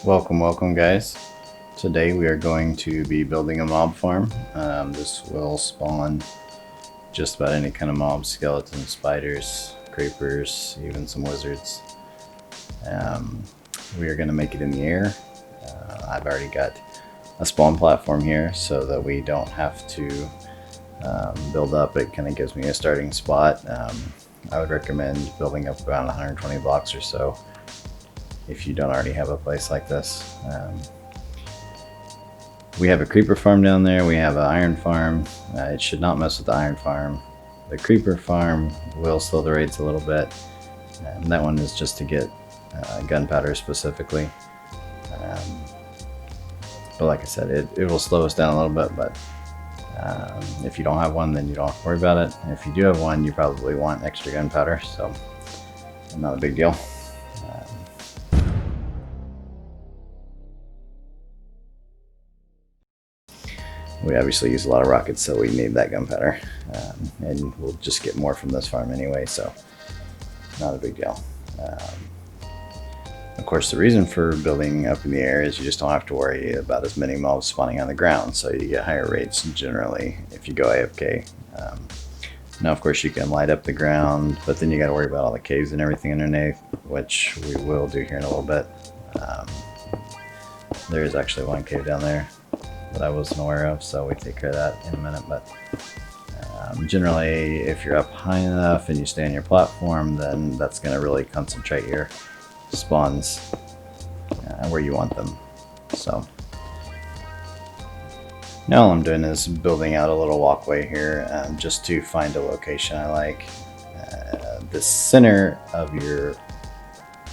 Welcome guys. Today we are going to be building a mob farm. This will spawn just about any kind of mob: skeletons, spiders, creepers, even some wizards. We are going to make it in the air. I've already got a spawn platform here so that we don't have to build up. It kind of gives me a starting spot. I would recommend building up around 120 blocks or so if you don't already have a place like this. We have a creeper farm down there. We have an iron farm. It should not mess with the iron farm. The creeper farm will slow the rates a little bit. That one is just to get gunpowder specifically. But like I said, it will slow us down a little bit, but if you don't have one, then you don't have to worry about it. And if you do have one, you probably want extra gunpowder, so not a big deal. We obviously use a lot of rockets, so we need that gunpowder, and we'll just get more from this farm anyway, so not a big deal. Of course, the reason for building up in the air is you just don't have to worry about as many mobs spawning on the ground, so you get higher rates generally if you go AFK. Now, of course, you can light up the ground, but then you got to worry about all the caves and everything underneath, which we will do here in a little bit. There is actually one cave down there that I wasn't aware of, so we take care of that in a minute. But generally, if you're up high enough and you stay on your platform, then that's going to really concentrate your spawns where you want them. So now all I'm doing is building out a little walkway here just to find a location I like. The center of your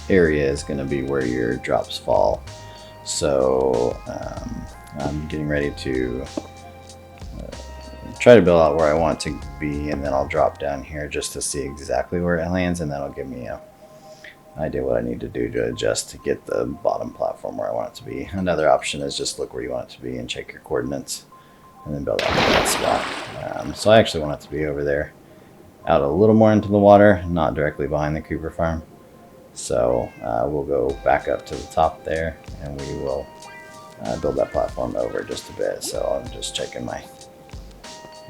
area is going to be where your drops fall, so I'm getting ready to try to build out where I want to be, and then I'll drop down here just to see exactly where it lands, and that'll give me an idea what I need to do to adjust to get the bottom platform where I want it to be. Another option is just look where you want it to be and check your coordinates and then build out that spot. So I actually want it to be over there, out a little more into the water, not directly behind the creeper farm. So we'll go back up to the top there, and we will build that platform over just a bit. So I'm just checking my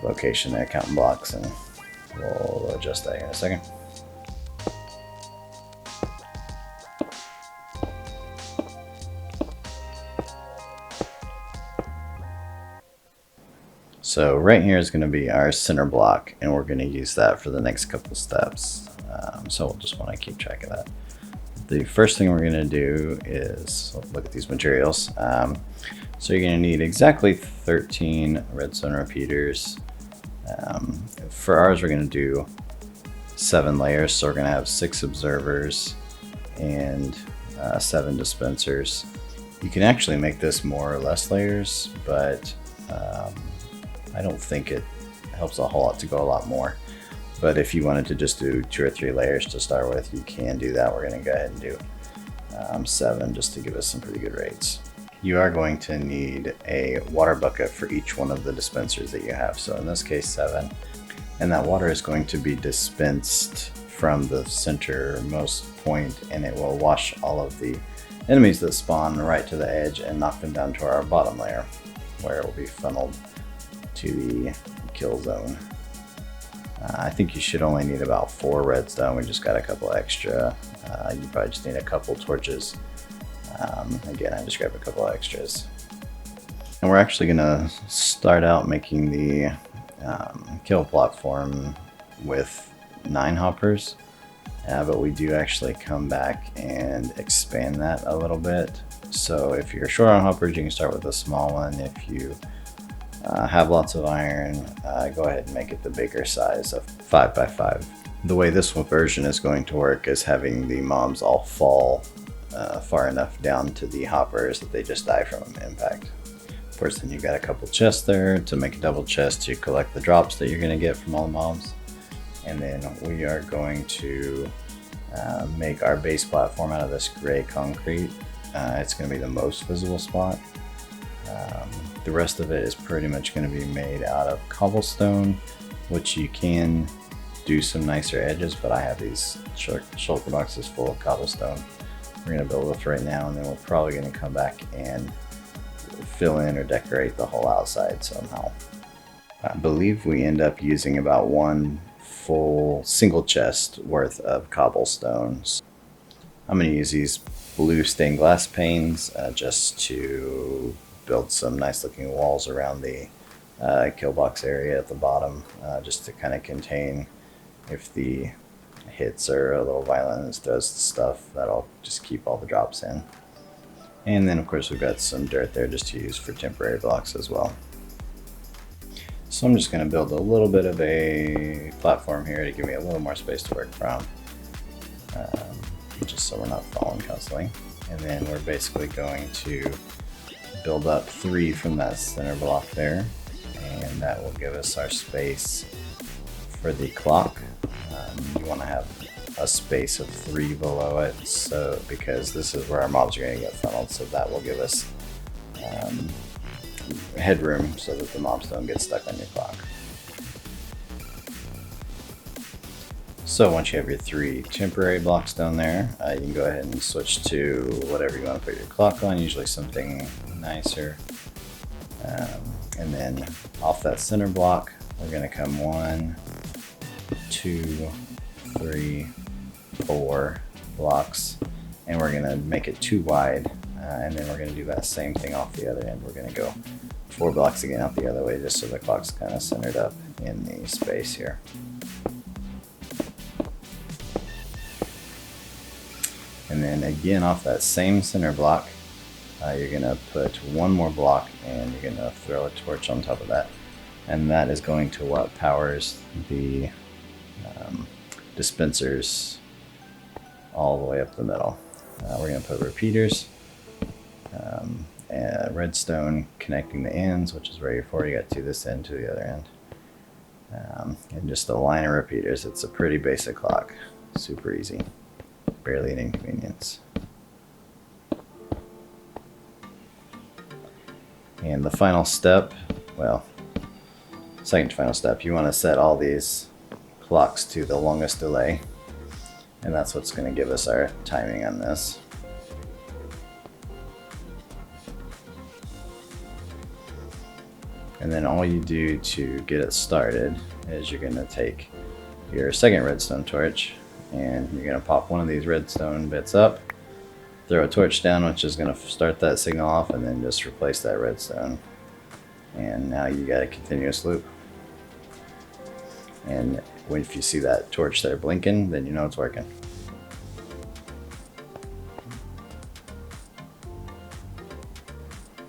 location there, counting blocks, and we'll adjust that here in a second. So right here is going to be our center block, and we're going to use that for the next couple steps. So we'll just want to keep track of that. The first thing we're going to do is look at these materials. So you're going to need exactly 13 redstone repeaters. For ours, we're going to do 7 layers. So we're going to have 6 observers and 7 dispensers. You can actually make this more or less layers, but I don't think it helps a whole lot to go a lot more. But if you wanted to just do 2 or 3 layers to start with, you can do that. We're going to go ahead and do 7 just to give us some pretty good rates. You are going to need a water bucket for each one of the dispensers that you have. So in this case, 7. And that water is going to be dispensed from the centermost point, and it will wash all of the enemies that spawn right to the edge and knock them down to our bottom layer, where it will be funneled to the kill zone. I think you should only need about 4 redstone. We just got a couple extra. You probably just need a couple torches. Again, I just grabbed a couple extras. And we're actually gonna start out making the kill platform with 9 hoppers, but we do actually come back and expand that a little bit. So if you're short on hoppers, you can start with a small one. If you have lots of iron, go ahead and make it the bigger size of 5 by 5. The way this version is going to work is having the mobs all fall far enough down to the hoppers that they just die from impact. Of course, then you got a couple chests there to make a double chest to collect the drops that you're going to get from all the mobs. And then we are going to make our base platform out of this gray concrete. It's going to be the most visible spot. The rest of it is pretty much going to be made out of cobblestone, which you can do some nicer edges, but I have these shulker boxes full of cobblestone. we're going to build with right now, and then we're probably going to come back and fill in or decorate the whole outside somehow. I believe we end up using about one full single chest worth of cobblestones. I'm going to use these blue stained glass panes just to build some nice looking walls around the kill box area at the bottom, just to kind of contain if the hits are a little violent and throws stuff, that'll just keep all the drops in. And then of course we've got some dirt there just to use for temporary blocks as well. So I'm just going to build a little bit of a platform here to give me a little more space to work from, just so we're not falling constantly. And then we're basically going to build up 3 from that center block there, and that will give us our space for the clock. You want to have a space of 3 below it, so because this is where our mobs are going to get funneled, so that will give us headroom so that the mobs don't get stuck on your clock. So once you have your 3 temporary blocks down there, you can go ahead and switch to whatever you want to put your clock on, usually something nicer. And then off that center block, we're going to come 1, 2, 3, 4 blocks, and we're going to make it 2 wide, and then we're going to do that same thing off the other end. We're going to go 4 blocks again out the other way, just so the clock's kind of centered up in the space here. And then again off that same center block, you're going to put 1 more block, and you're going to throw a torch on top of that, and that is going to what powers the dispensers all the way up the middle. We're going to put repeaters, and redstone connecting the ends, which is where you're for. You got to this end to the other end, and just a line of repeaters. It's a pretty basic clock, super easy, barely an inconvenience. And the final step, well, second to final step, you want to set all these clocks to the longest delay, and that's what's going to give us our timing on this. And then all you do to get it started is you're going to take your second redstone torch, and you're going to pop one of these redstone bits up, throw a torch down, which is going to start that signal off, and then just replace that redstone. And now you got a continuous loop. And if you see that torch there blinking, then you know it's working.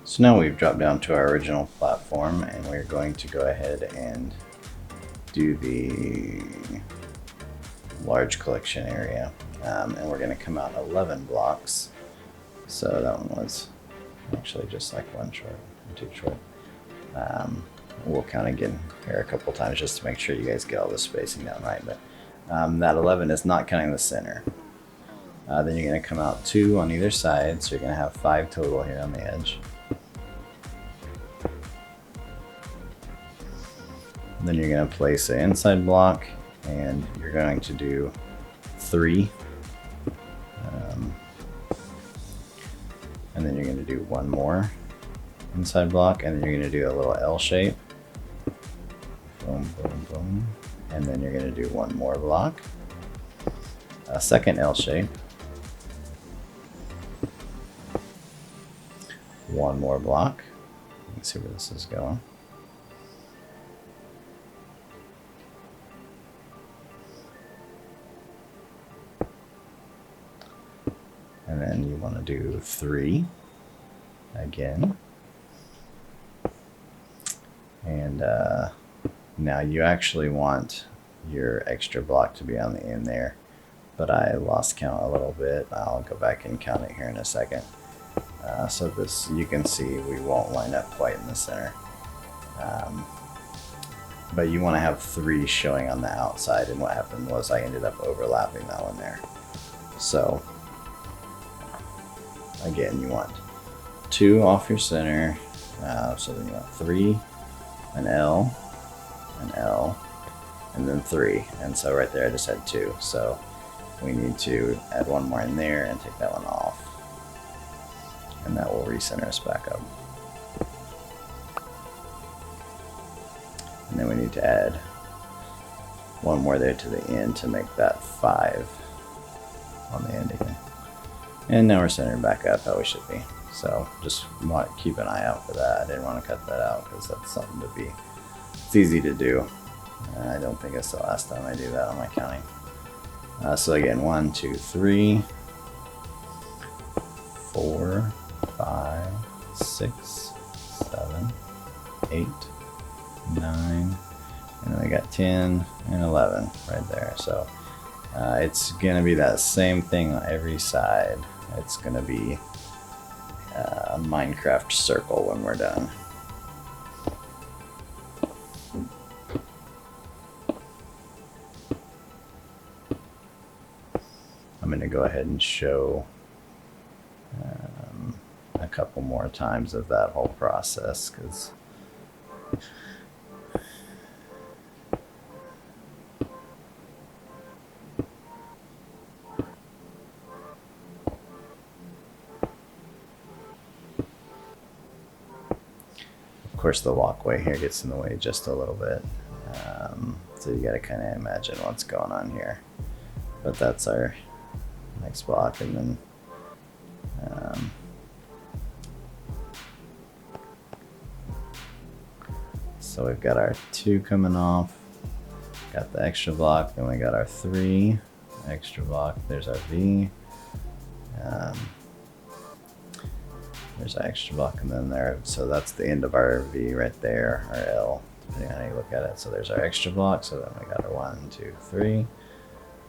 So now we've dropped down to our original platform, and we're going to go ahead and do the large collection area. And we're going to come out 11 blocks. So that one was actually just like 1 short, 2 short. We'll count again here a couple times just to make sure you guys get all the spacing down right. But that 11 is not counting the center. Then you're going to come out 2 on either side, so you're going to have 5 total here on the edge. Then you're going to place an inside block, and you're going to do 3. And then you're going to do 1 more inside block, and then you're going to do a little L shape. Boom, boom, boom. And then you're going to do 1 more block. A second L shape. 1 more block. Let's see where this is going. And then you want to do 3 again. And now you actually want your extra block to be on the end there, but I lost count a little bit. I'll go back and count it here in a second. So this, you can see we won't line up quite in the center. But you want to have 3 showing on the outside, and what happened was I ended up overlapping that one there. So again, you want 2 off your center, so then you want 3, an L, and then 3, and so right there I just had 2. So we need to add one more in there and take that one off. And that will recenter us back up. And then we need to add one more there to the end to make that 5 on the end again. And now we're centered back up how we should be. So just want to keep an eye out for that. I didn't want to cut that out because that's something to be, it's easy to do. I don't think it's the last time I do that on my counting. So again, 1, 2, 3, 4, 5, 6, 7, 8, 9, and then we got 10 and 11 right there. So it's gonna be that same thing on every side. It's gonna be a Minecraft circle when we're done. I'm gonna go ahead and show a couple more times of that whole process, because of course the walkway here gets in the way just a little bit, so you got to kind of imagine what's going on here. But that's our next block, and then so we've got our 2 coming off, got the extra block, then we got our 3 extra block, there's our V, there's our extra block, and then there, so that's the end of our V right there, our L, depending on how you look at it. So there's our extra block, so then we got our 1, 2, 3,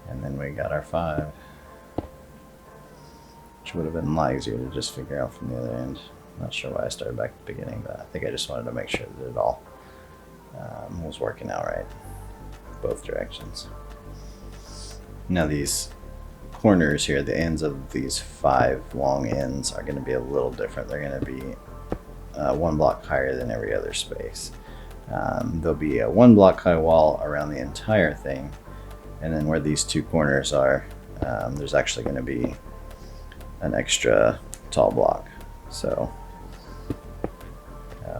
and then we got our 5, which would have been a lot easier to just figure out from the other end. Not sure why I started back at the beginning, but I think I just wanted to make sure that it all was working out right, both directions. Now these corners here, the ends of these 5 long ends are going to be a little different. They're going to be 1 block higher than every other space. There'll be a 1 block high wall around the entire thing, and then where these 2 corners are, there's actually going to be an extra tall block. So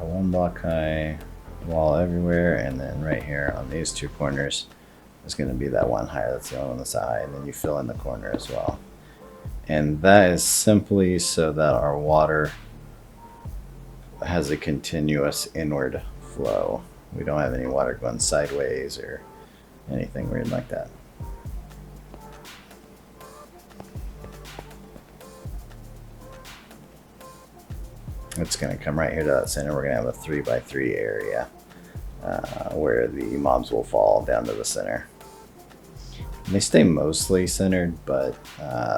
1 block high wall everywhere, and then right here on these 2 corners is going to be that one higher. That's the only one on the side, and then you fill in the corner as well. And that is simply so that our water has a continuous inward flow. We don't have any water going sideways or anything weird like that. It's going to come right here to that center. We're going to have a 3x3 area where the mobs will fall down to the center. And they stay mostly centered, but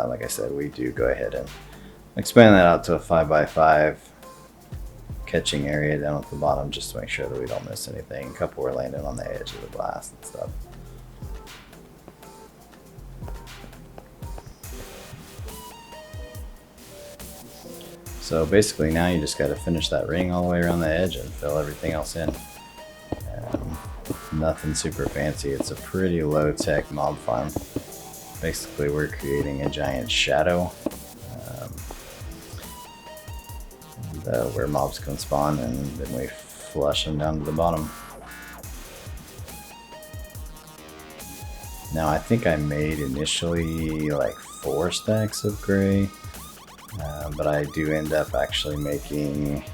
like I said, we do go ahead and expand that out to a 5x5 catching area down at the bottom, just to make sure that we don't miss anything. A couple were landing on the edge of the glass and stuff. So basically now you just got to finish that ring all the way around the edge and fill everything else in. Nothing super fancy. It's a pretty low-tech mob farm. Basically we're creating a giant shadow where mobs can spawn, and then we flush them down to the bottom. Now I think I made initially like 4 stacks of gray. But I do end up actually making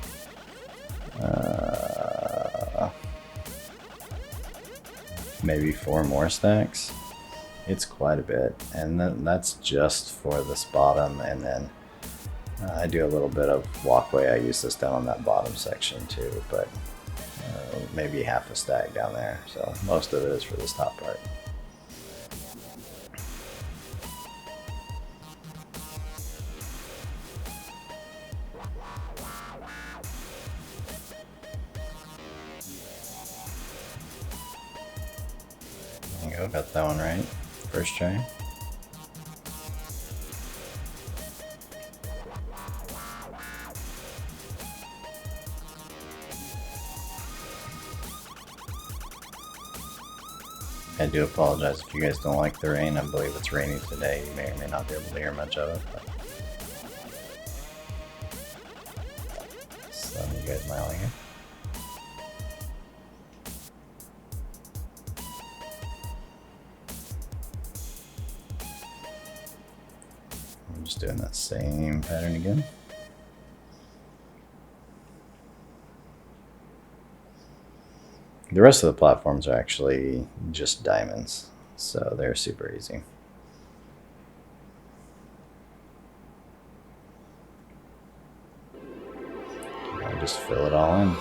maybe 4 more stacks. It's quite a bit, and that's just for this bottom, and then I do a little bit of walkway. I use this down on that bottom section too, but maybe half a stack down there, so most of it is for this top part. Got that one right, first try. I do apologize if you guys don't like the rain. I believe it's rainy today. You may or may not be able to hear much of it. But so you guys might like it. I'm just doing that same pattern again. The rest of the platforms are actually just diamonds, so they're super easy. I'll just fill it all in.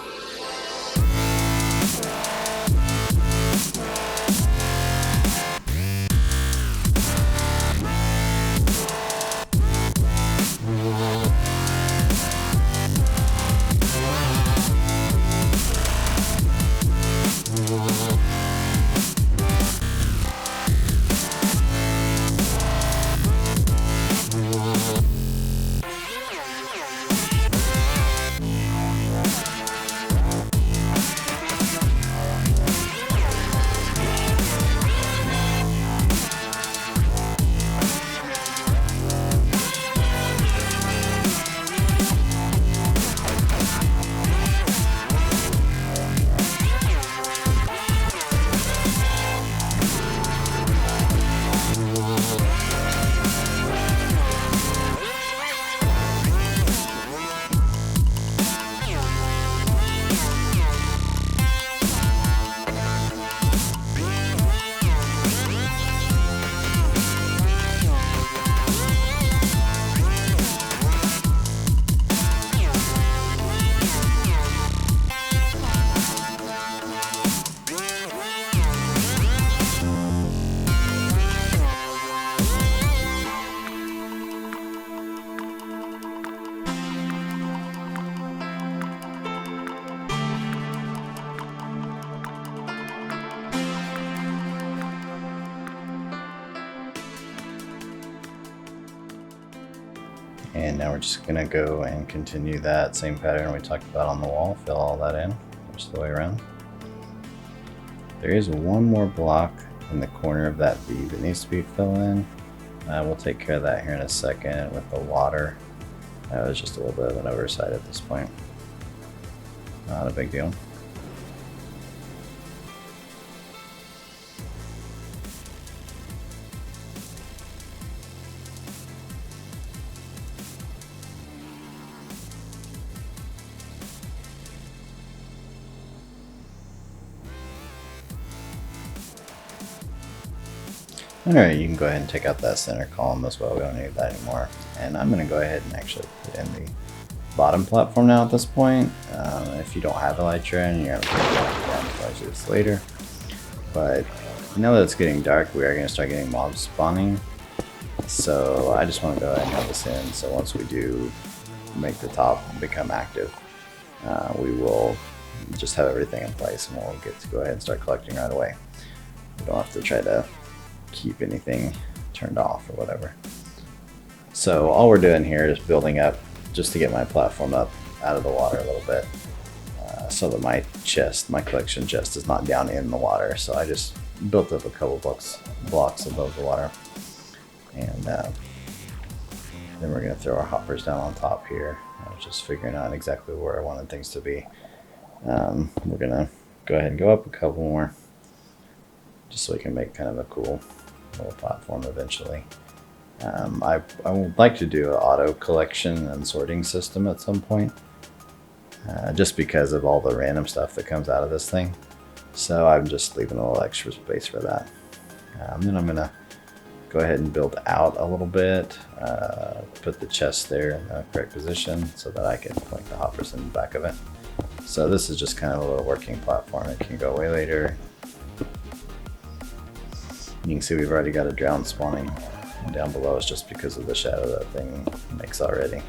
And now we're just gonna go and continue that same pattern we talked about on the wall, fill all that in, just the way around. There is one more block in the corner of that V that needs to be filled in. We'll take care of that here in a second with the water. That was just a little bit of an oversight at this point. Not a big deal. Alright, you can go ahead and take out that center column as well. We don't need that anymore. And I'm going to go ahead and actually put in the bottom platform now at this point. If you don't have Elytra, and you're going to put it down, I'll do this later. But now that it's getting dark, we are going to start getting mobs spawning. So I just want to go ahead and have this in. So once we do make the top become active, we will just have everything in place, and we'll get to go ahead and start collecting right away. We don't have to try to keep anything turned off or whatever. So all we're doing here is building up just to get my platform up out of the water a little bit, so that my collection chest is not down in the water. So I just built up a couple blocks above the water, and then we're going to throw our hoppers down on top here. I was just figuring out exactly where I wanted things to be. We're going to go ahead and go up a couple more, just so we can make kind of a cool little platform eventually. I would like to do an auto collection and sorting system at some point, just because of all the random stuff that comes out of this thing. So I'm just leaving a little extra space for that. Then I'm gonna go ahead and build out a little bit, put the chest there in the correct position so that I can point the hoppers in the back of it. So this is just kind of a little working platform. It can go away later. You can see we've already got a drown spawning down below us just because of the shadow that thing makes already.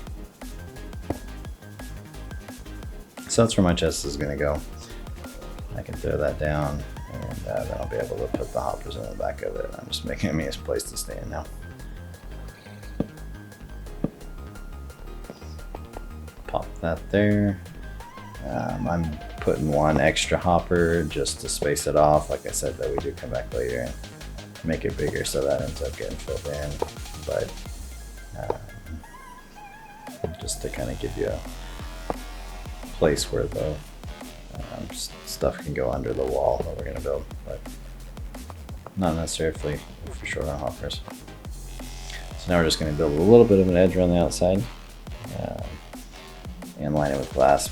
So that's where my chest is going to go. I can throw that down, and then I'll be able to put the hoppers in the back of it. I'm just making me a place to stay in now. Pop that there. I'm putting one extra hopper just to space it off. Like I said, that we do come back later and make it bigger, so that ends up getting filled in. But just to kind of give you a place where the stuff can go under the wall that we're going to build, but not necessarily for short on hoppers. So now we're just going to build a little bit of an edge around the outside and line it with glass.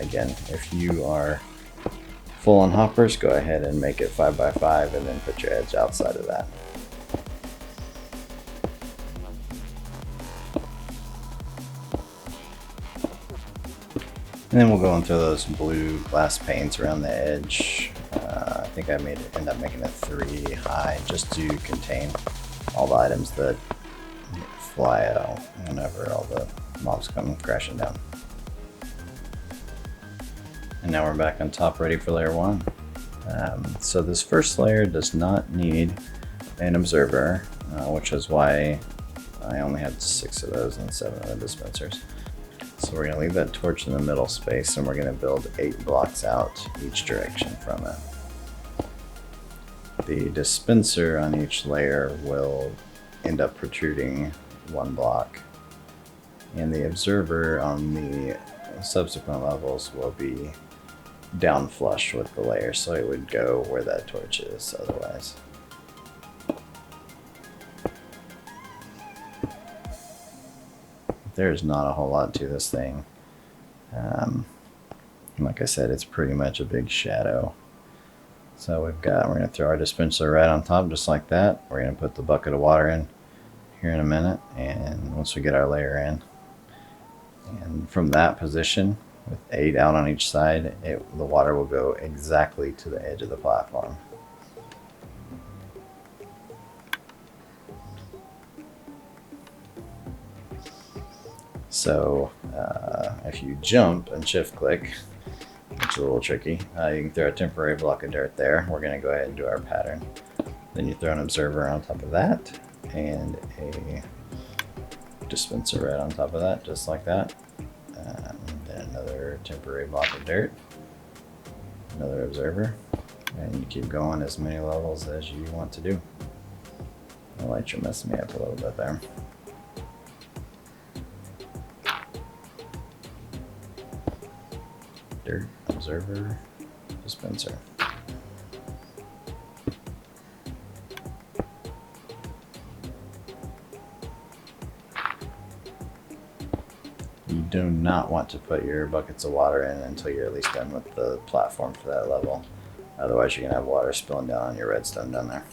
Again, if you are full on hoppers, go ahead and make it 5 by 5 and then put your edge outside of that. And then we'll go and throw those blue glass panes around the edge. I think I end up making it 3 high just to contain all the items that fly out whenever all the mobs come crashing down. And now we're back on top ready for layer 1. So this first layer does not need an observer, which is why I only had 6 of those and 7 of the dispensers. So we're going to leave that torch in the middle space, and we're going to build 8 blocks out each direction from it. The dispenser on each layer will end up protruding 1 block, and the observer on the subsequent levels will be down flush with the layer, so it would go where that torch is otherwise. There's not a whole lot to this thing. Like I said, it's pretty much a big shadow. So we're going to throw our dispenser right on top just like that. We're going to put the bucket of water in here in a minute, and once we get our layer in, and from that position with 8 out on each side, the water will go exactly to the edge of the platform. So if you jump and shift click, which is a little tricky, you can throw a temporary block of dirt there. We're going to go ahead and do our pattern. Then you throw an observer on top of that and a dispenser right on top of that, just like that. Then another temporary block of dirt, another observer, and you keep going as many levels as you want to do. The lights are messing me up a little bit there. Dirt, observer, dispenser. You do not want to put your buckets of water in until you're at least done with the platform for that level. Otherwise you're going to have water spilling down on your redstone down there.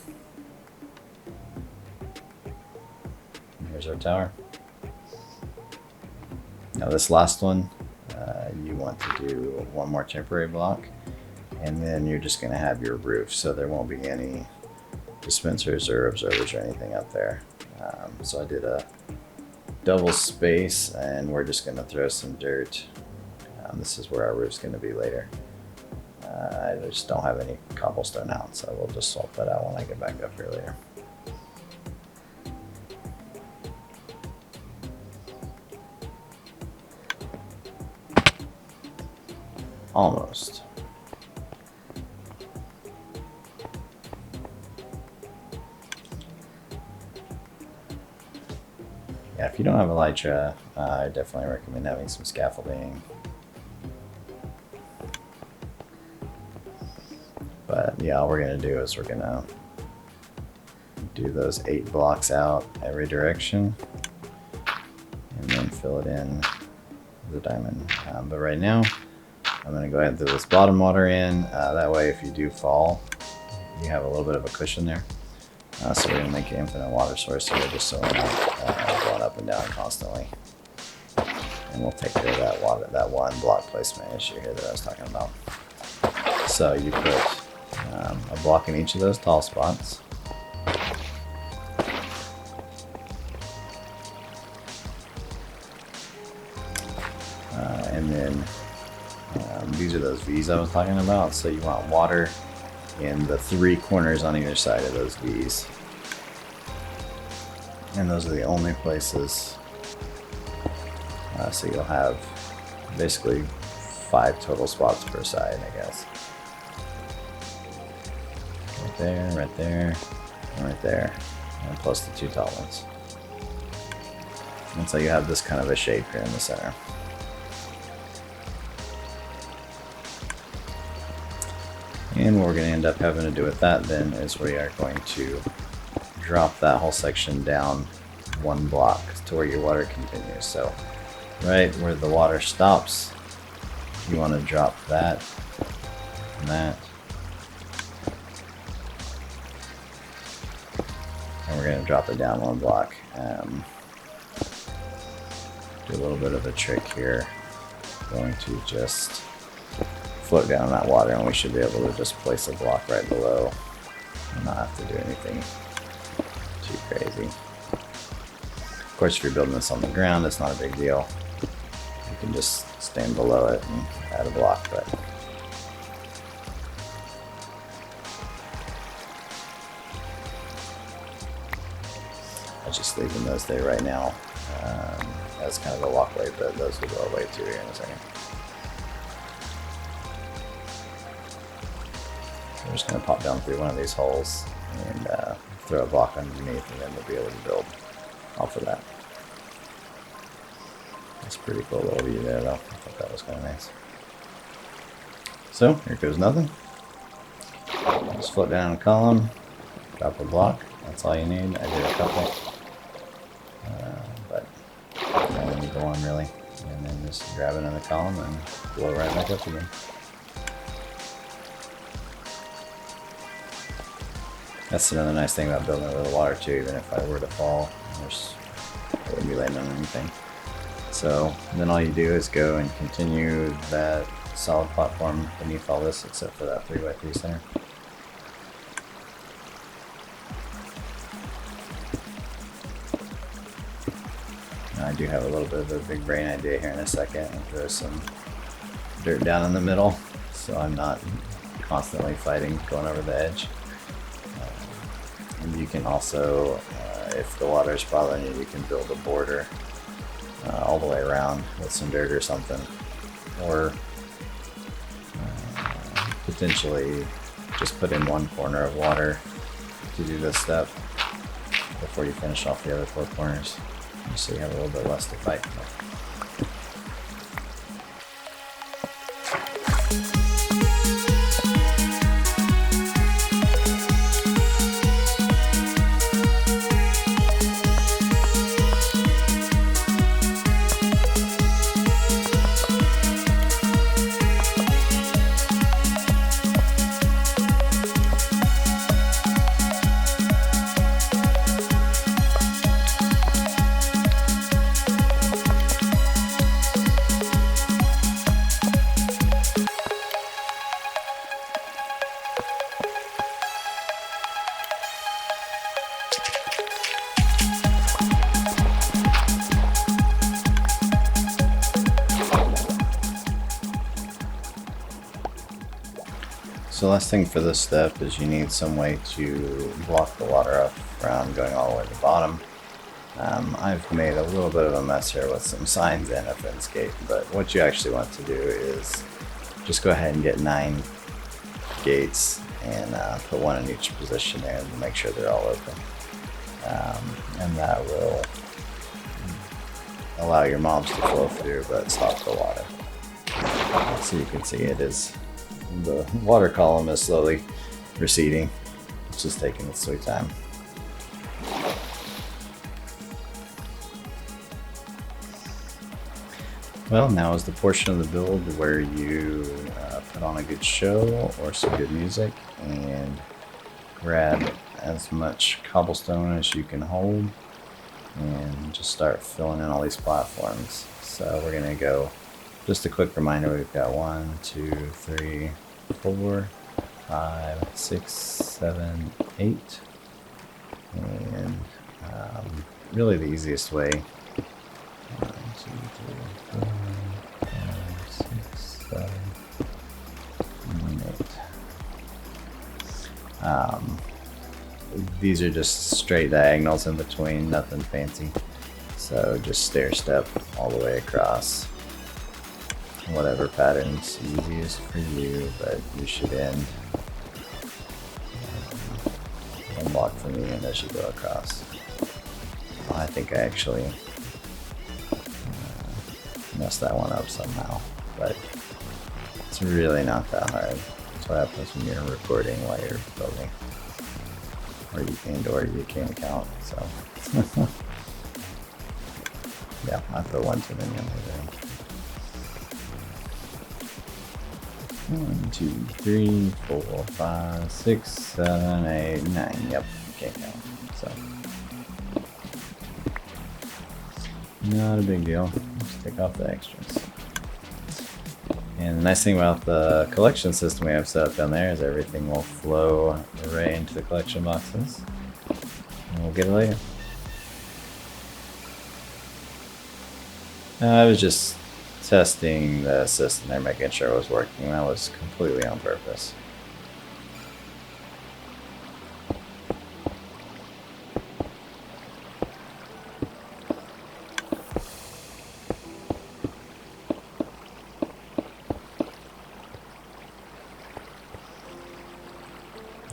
And here's our tower. Now this last one, you want to do 1 more temporary block, and then you're just going to have your roof, so there won't be any dispensers or observers or anything up there. So I did a double space, and we're just going to throw some dirt. This is where our roof's going to be later. I just don't have any cobblestone out, so we'll just swap that out when I get back up here later. Almost. Yeah, if you don't have elytra, I definitely recommend having some scaffolding. But yeah, all we're going to do is we're going to do those 8 blocks out every direction and then fill it in with a diamond. But right now, I'm going to go ahead and throw this bottom water in. That way, if you do fall, you have a little bit of a cushion there. So we're going to make an infinite water source, so we're just so we're not going up and down constantly. And we'll take care of that water, that 1 block placement issue here that I was talking about. So you put a block in each of those tall spots. And then these are those V's I was talking about. So you want water in the 3 corners on either side of those V's. And those are the only places. So you'll have basically 5 total spots per side, I guess. Right there, and right there, and plus the 2 tall ones. And so you have this kind of a shape here in the center. And what we're going to end up having to do with that then is we are going to drop that whole section down 1 block to where your water continues. So right where the water stops, you want to drop that and that. And we're going to drop it down 1 block. Do a little bit of a trick here. Going to just float down that water, and we should be able to just place a block right below and not have to do anything too crazy. Of course, if you're building this on the ground, it's not a big deal. You can just stand below it and add a block, but I'm just leaving those there right now as kind of a walkway, but those will go away too here in a second. I'm just going to pop down through one of these holes and throw a block underneath, and then we'll be able to build off of that. That's a pretty cool little view there, though. I thought that was kind of nice. So, here goes nothing. Just float down a column, drop a block. That's all you need. I did a couple. But you only need the one, really. And then just grab another column and blow right back up again. That's another nice thing about building over the water too. Even if I were to fall, I wouldn't be landing on anything. So then all you do is go and continue that solid platform beneath all this, except for that 3x3 center. Now I do have a little bit of a big brain idea here in a second, and throw some dirt down in the middle, so I'm not constantly fighting going over the edge. And you can also, if the water is bothering you, you can build a border all the way around with some dirt or something. Or potentially just put in 1 corner of water to do this step before you finish off the other 4 corners. So you have a little bit less to fight. So last thing for this step is you need some way to block the water up from going all the way to the bottom. I've made a little bit of a mess here with some signs and a fence gate, but what you actually want to do is just go ahead and get 9 gates and put 1 in each position there and make sure they're all open. And that will allow your mobs to flow through but stop the water. So you can see the water column is slowly receding. It's just taking its sweet time. Well, now is the portion of the build where you put on a good show or some good music and grab as much cobblestone as you can hold and just start filling in all these platforms. So we're gonna go, just a quick reminder, we've got 1, 2, 3, 4, 5, 6, 7, 8, and really the easiest way, 1, 2, 3, 4, 5, 6, 7, 8. These are just straight diagonals in between, nothing fancy. So just stair step all the way across. whatever pattern's easiest for you, but you should end one block from the end as you go across. Well, I think I actually messed that one up somehow, but it's really not that hard. That's what happens when you're recording while you're building, or you can't count. So yeah, I put one too many on there. 1, 2, 3, 4, 5, 6, 7, 8, 9. Yep, can't count. So not a big deal. Just take off the extras. And the nice thing about the collection system we have set up down there is everything will flow right into the collection boxes. And we'll get it later. I was just testing the system there, making sure it was working. That was completely on purpose.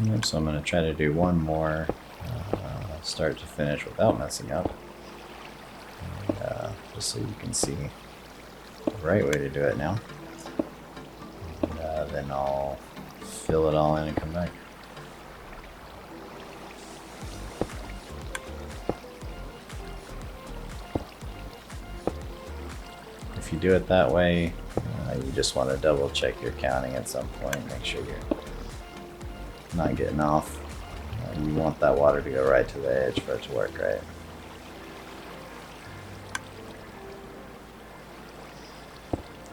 Yep, so I'm going to try to do one more start to finish without messing up. And, just so you can see the right way to do it now. And, then I'll fill it all in and come back. If you do it that way, you just want to double check your counting at some point, make sure you're not getting off. You want that water to go right to the edge for it to work right.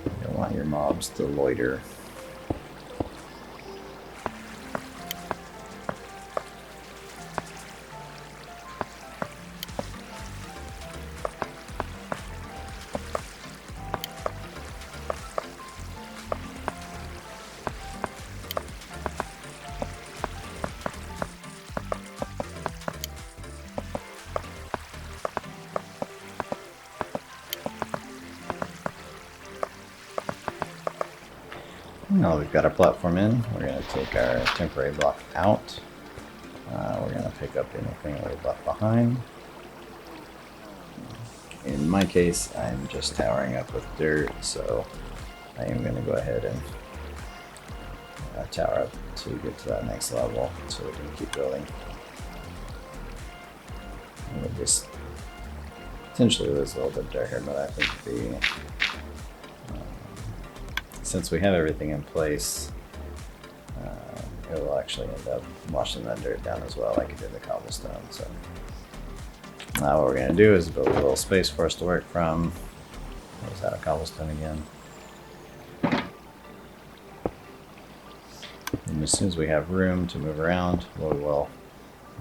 You don't want your mobs to loiter. Now we've got our platform in, we're going to take our temporary block out. We're going to pick up anything that we've left behind. In my case, I'm just towering up with dirt, so I am going to go ahead and tower up to get to that next level so we can keep building. And we'll just potentially lose a little bit of dirt here, but I think since we have everything in place, it will actually end up washing that dirt down as well, like it did the cobblestone. So now what we're going to do is build a little space for us to work from. What was that, a cobblestone again? And as soon as we have room to move around, we will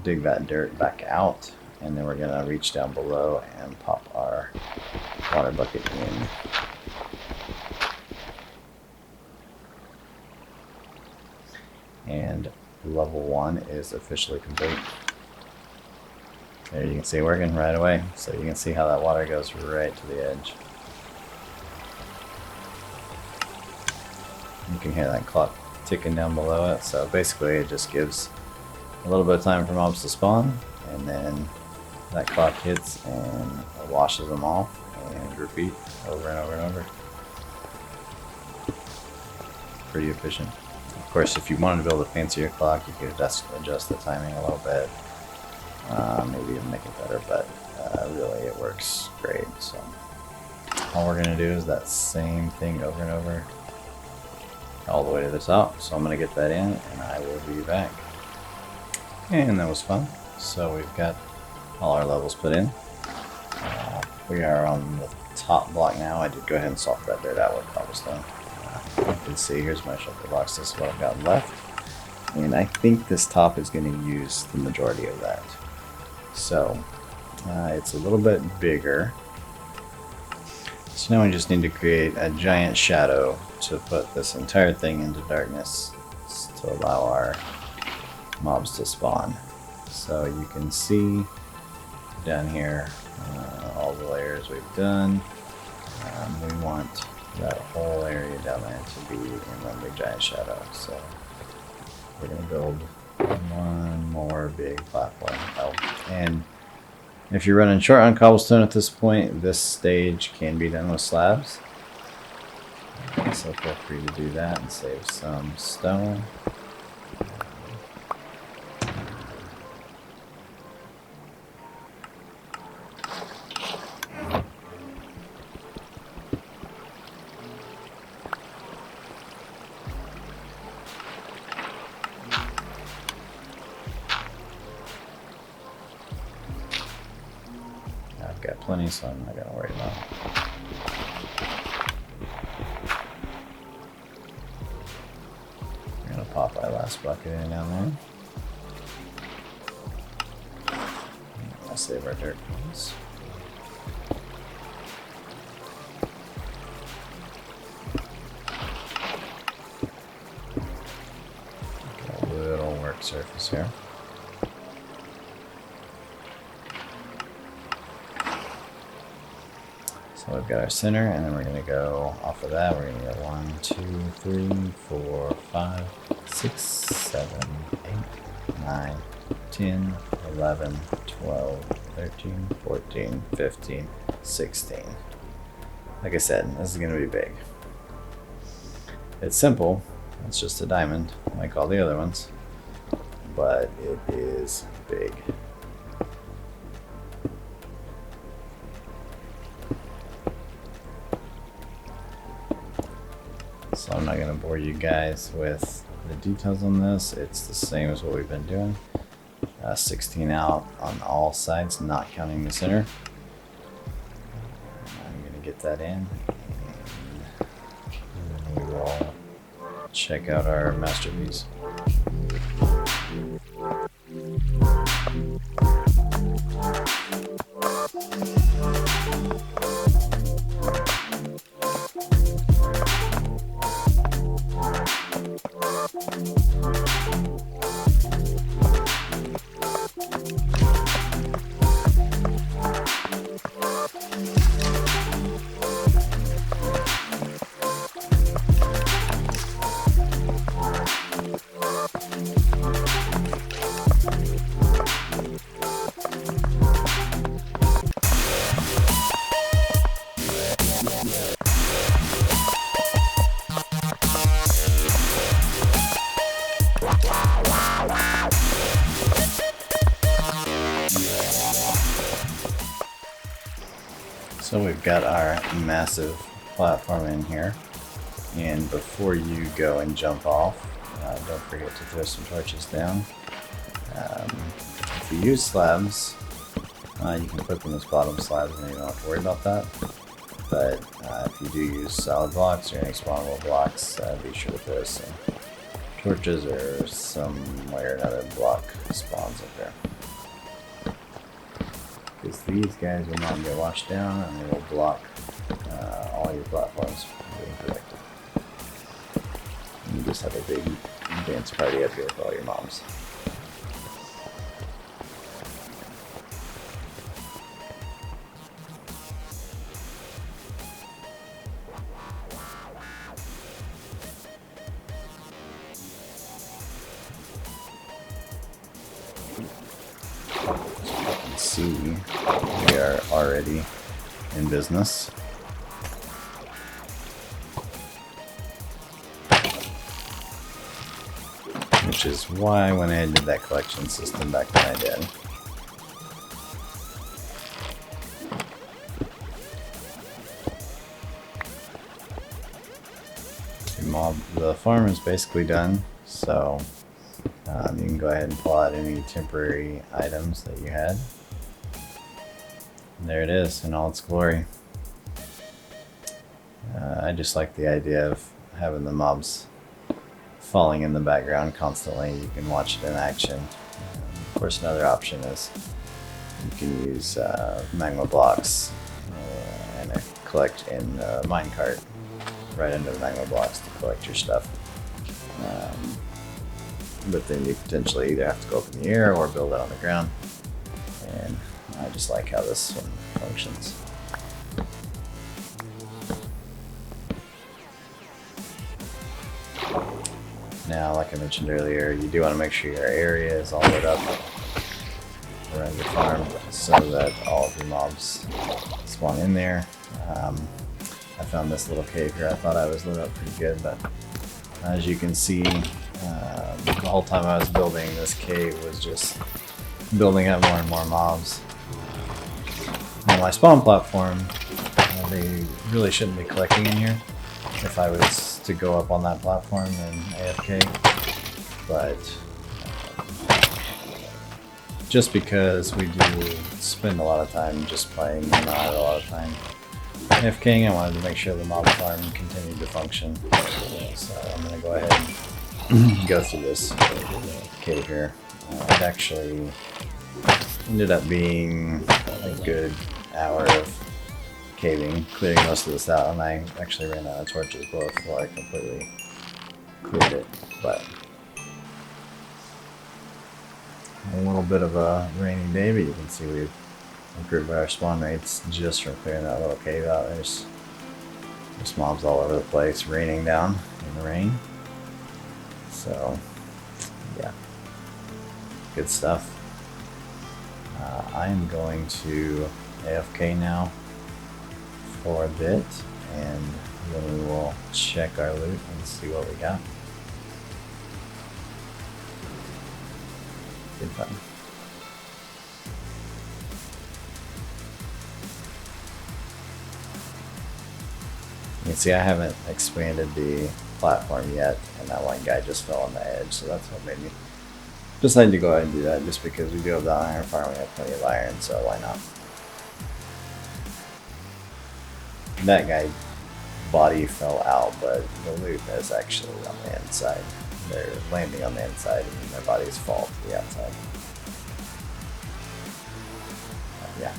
dig that dirt back out, and then we're going to reach down below and pop our water bucket in. And level 1 is officially complete. There you can see it working right away. So you can see how that water goes right to the edge. You can hear that clock ticking down below it. So basically it just gives a little bit of time for mobs to spawn, and then that clock hits and washes them off, and repeat over and over and over. Pretty efficient. Of course, if you wanted to build a fancier clock, you could adjust the timing a little bit, maybe even make it better, but really it works great. So all we're going to do is that same thing over and over all the way to the top. So I'm going to get that in and I will be back. And that was fun. So we've got all our levels put in. We are on the top block now. I did go ahead and salt that dirt out with cobblestone. You can see, here's my shelter box. This is what I've got left. And I think this top is going to use the majority of that. So it's a little bit bigger. So now we just need to create a giant shadow to put this entire thing into darkness to allow our mobs to spawn. So you can see down here all the layers we've done. We want that whole area down there to be in one big giant shadow. So we're gonna build one more big platform. Oh, and if you're running short on cobblestone at this point, this stage can be done with slabs. So feel free to do that and save some stone. I've got plenty, so I'm not gonna worry about it. We're gonna pop our last bucket in down there. I'll save our dirt cones. Got a little work surface here. So we've got our center, and then we're going to go off of that. We're going to go 1, 2, 3, 4, 5, 6, 7, 8, 9, 10, 11, 12, 13, 14, 15, 16. Like I said, this is going to be big. It's simple. It's just a diamond, like all the other ones. But it is big. So I'm not going to bore you guys with the details on this. It's the same as what we've been doing. 16 out on all sides, not counting the center. I'm going to get that in. And we will check out our masterpiece. So we've got our massive platform in here, and before you go and jump off, don't forget to throw some torches down. If you use slabs, you can put them as bottom slabs and you don't have to worry about that. But if you do use solid blocks or any spawnable blocks, be sure to throw some torches or some way or another block spawns up there. Because these guys will not get washed down and they will block all your platforms from being protected. And you just have a big dance party up here with all your moms. See, we are already in business. Which is why I went ahead and did that collection system back when I did. The farm is basically done, so you can go ahead and pull out any temporary items that you had. And there it is in all its glory. I just like the idea of having the mobs falling in the background constantly. You can watch it in action. Of course, another option is you can use magma blocks and collect in a minecart right into the magma blocks to collect your stuff. But then you potentially either have to go up in the air or build it on the ground. And I just like how this one functions. Now, like I mentioned earlier, you do want to make sure your area is all lit up around your farm so that all of your mobs spawn in there. I found this little cave here. I thought I was lit up pretty good, but as you can see, the whole time I was building, this cave was just building up more and more mobs. On my spawn platform, they really shouldn't be collecting in here if I was to go up on that platform and AFK, but just because we do spend a lot of time just playing and not have a lot of time AFKing, I wanted to make sure the mob farm continued to function. So I'm going to go ahead and go through this cave here. It actually ended up being a good hour of caving, clearing most of this out, and I actually ran out of torches before I completely cleared it. But a little bit of a rainy day, but you can see we've improved our spawn rates just from clearing that little cave out. There's mobs all over the place, raining down in the rain. So yeah, good stuff. I am going to AFK now for a bit, and then we will check our loot and see what we got. Good fun. You can see I haven't expanded the platform yet, and that one guy just fell on the edge, so that's what made me decide to go ahead and do that, just because we do have the iron farm, we have plenty of iron, so why not? That guy's body fell out, but the loot is actually on the inside. They're landing on the inside and their bodies fall to the outside. But yeah.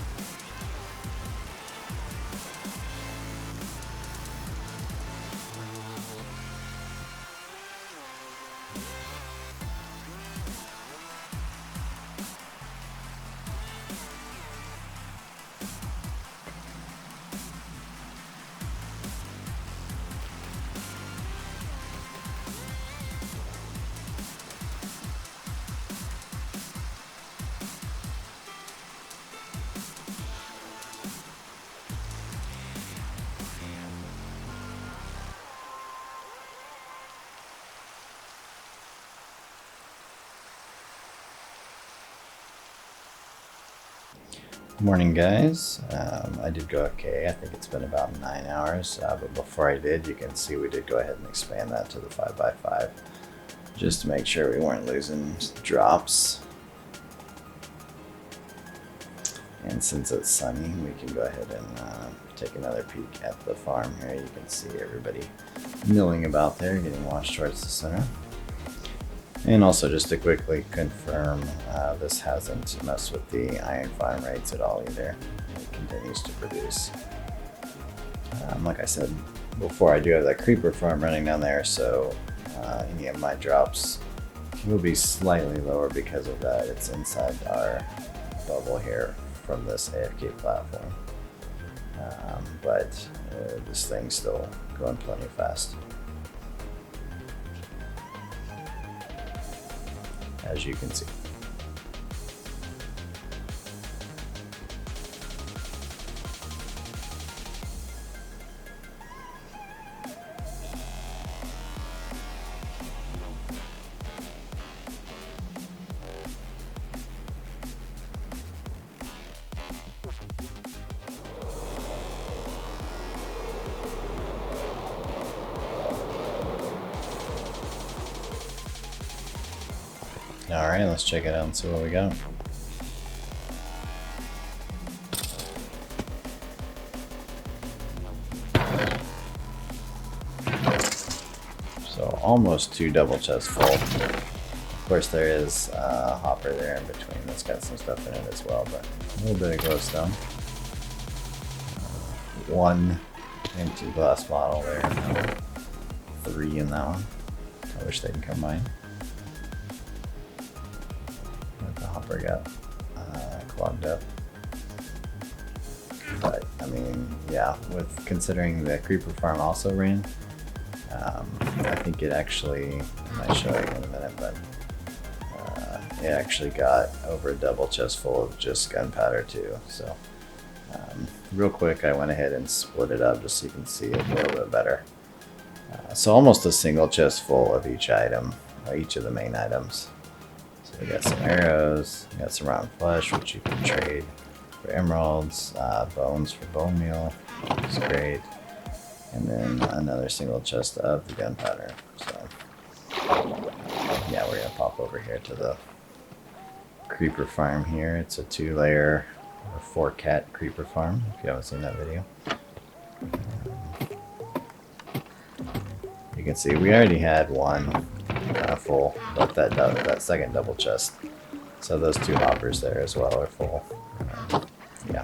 Morning, guys. I did go okay. I think it's been about 9 hours, but before I did, you can see we did go ahead and expand that to the 5x5 just to make sure we weren't losing drops. And since it's sunny, we can go ahead and take another peek at the farm here. You can see everybody milling about there, getting washed towards the center. And also, just to quickly confirm, this hasn't messed with the iron farm rates at all either. It continues to produce. Like I said before, I do have that creeper farm running down there, so any of my drops will be slightly lower because of that. It's inside our bubble here from this AFK platform. But this thing's still going plenty fast, as you can see. Alright, let's check it out and see what we got. So almost 2 double chests full. Of course there is a hopper there in between that's got some stuff in it as well, but a little bit of glowstone. 1 empty glass bottle there, 3 in that one. I wish they'd combine. The hopper got clogged up, but I mean, yeah, with considering the creeper farm also ran, I think it actually, I might show you in a minute, but it actually got over a double chest full of just gunpowder too. So real quick, I went ahead and split it up just so you can see it a little bit better. So almost a single chest full of each item, each of the main items. So we got some arrows, we got some round flesh, which you can trade for emeralds, bones for bone meal, which is great, and then another single chest of the gunpowder. So yeah, we're gonna pop over here to the creeper farm here. It's a 2-layer or 4-cat creeper farm, if you haven't seen that video. You can see we already had one full, but that second double chest. So those 2 hoppers there as well are full. Yeah.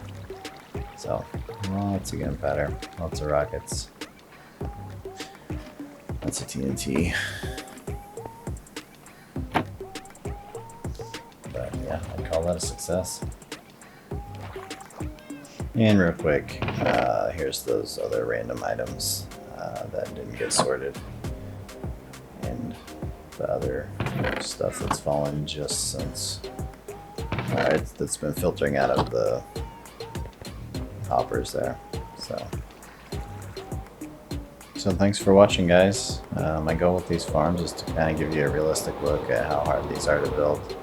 So lots of gunpowder, lots of rockets, lots of TNT. But yeah, I'd call that a success. And real quick, here's those other random items that didn't get sorted, and the other stuff that's fallen just since that's been filtering out of the hoppers there. So thanks for watching, guys. My goal with these farms is to kind of give you a realistic look at how hard these are to build.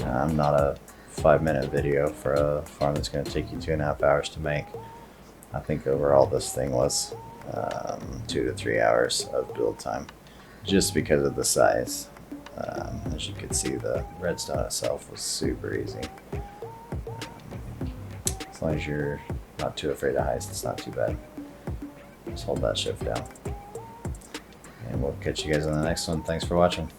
I'm not a 5-minute video for a farm that's going to take you 2.5 hours to make. I think overall this thing was 2 to 3 hours of build time, just because of the size. As you can see, the redstone itself was super easy. As long as you're not too afraid of heights, it's not too bad. Just hold that shift down. And we'll catch you guys on the next one. Thanks for watching.